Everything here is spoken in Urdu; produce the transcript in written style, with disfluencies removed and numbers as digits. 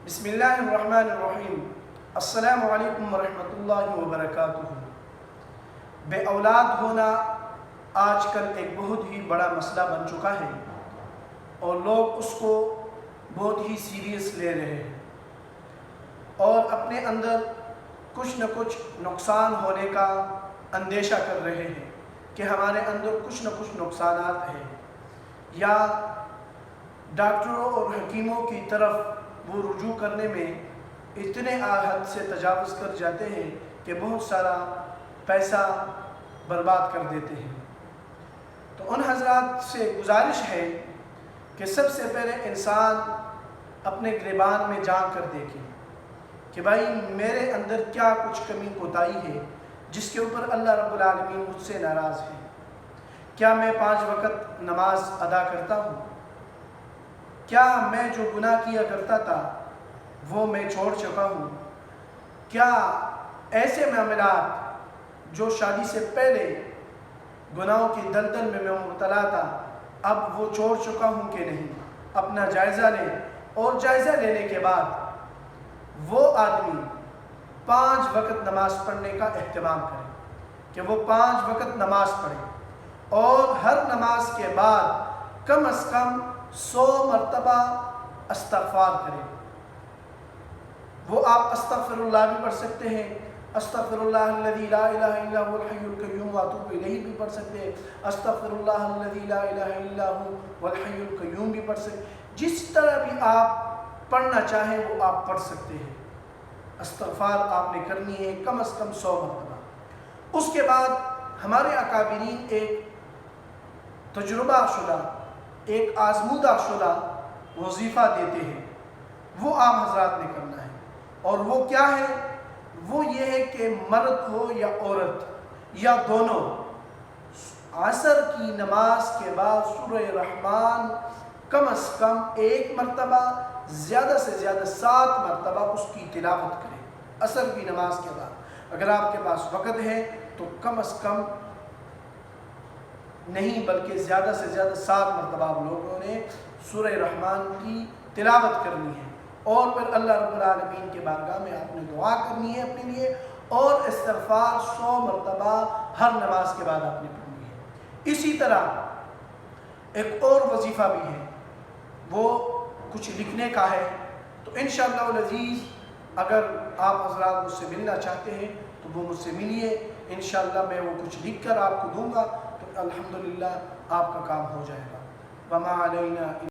بسم اللہ الرحمن الرحیم۔ السلام علیکم ورحمۃ اللہ وبرکاتہ۔ بے اولاد ہونا آج کل ایک بہت ہی بڑا مسئلہ بن چکا ہے اور لوگ اس کو بہت ہی سیریس لے رہے ہیں اور اپنے اندر کچھ نہ کچھ نقصان ہونے کا اندیشہ کر رہے ہیں کہ ہمارے اندر کچھ نہ کچھ نقصانات ہیں، یا ڈاکٹروں اور حکیموں کی طرف وہ رجوع کرنے میں اتنے حد سے تجاوز کر جاتے ہیں کہ بہت سارا پیسہ برباد کر دیتے ہیں۔ تو ان حضرات سے گزارش ہے کہ سب سے پہلے انسان اپنے گریبان میں جھانک کر دیکھے کہ بھائی میرے اندر کیا کچھ کمی کوتاہی ہے جس کے اوپر اللہ رب العالمین مجھ سے ناراض ہے۔ کیا میں 5 وقت نماز ادا کرتا ہوں؟ کیا میں جو گناہ کیا کرتا تھا وہ میں چھوڑ چکا ہوں؟ کیا ایسے معاملات جو شادی سے پہلے گناہوں کی دلدل میں مبتلا تھا اب وہ چھوڑ چکا ہوں کہ نہیں؟ اپنا جائزہ لیں، اور جائزہ لینے کے بعد وہ آدمی 5 وقت نماز پڑھنے کا اہتمام کرے کہ وہ 5 وقت نماز پڑھے، اور ہر نماز کے بعد کم از کم 100 مرتبہ استغفار کرے۔ وہ آپ استغفر اللہ بھی پڑھ سکتے ہیں، استغفر اللہ الذی لا الہ الا هو الحی القیوم واتوب الیہ بھی پڑھ سکتے ہیں، استغفر اللہ الذی لا الہ الا هو الحی القیوم بھی پڑھ سکتے ہیں۔ جس طرح بھی آپ پڑھنا چاہیں وہ آپ پڑھ سکتے ہیں۔ استغفار آپ نے کرنی ہے کم از کم 100 مرتبہ۔ اس کے بعد ہمارے اکابرین ایک تجربہ شدہ، ایک آزمودہ شدہ وظیفہ دیتے ہیں، وہ آپ حضرات نے کرنا ہے، اور وہ کیا ہے؟ وہ یہ ہے کہ مرد ہو یا عورت یا دونوں، عصر کی نماز کے بعد سورہ رحمان کم از کم 1 مرتبہ، زیادہ سے زیادہ 7 مرتبہ اس کی تلاوت کریں عصر کی نماز کے بعد۔ اگر آپ کے پاس وقت ہے تو کم از کم نہیں بلکہ زیادہ سے زیادہ 7 مرتبہ آپ لوگوں نے سورہ رحمان کی تلاوت کرنی ہے، اور پھر اللہ رب العالمین کے بارگاہ میں آپ نے دعا کرنی ہے اپنے لیے، اور استغفار 100 مرتبہ ہر نماز کے بعد آپ نے پڑھنی ہے۔ اسی طرح ایک اور وظیفہ بھی ہے، وہ کچھ لکھنے کا ہے، تو انشاءاللہ العزیز اگر آپ حضرات مجھ سے ملنا چاہتے ہیں تو وہ مجھ سے ملیے، انشاءاللہ میں وہ کچھ لکھ کر آپ کو دوں گا، تو الحمدللہ آپ کا کام ہو جائے گا۔ وما علینا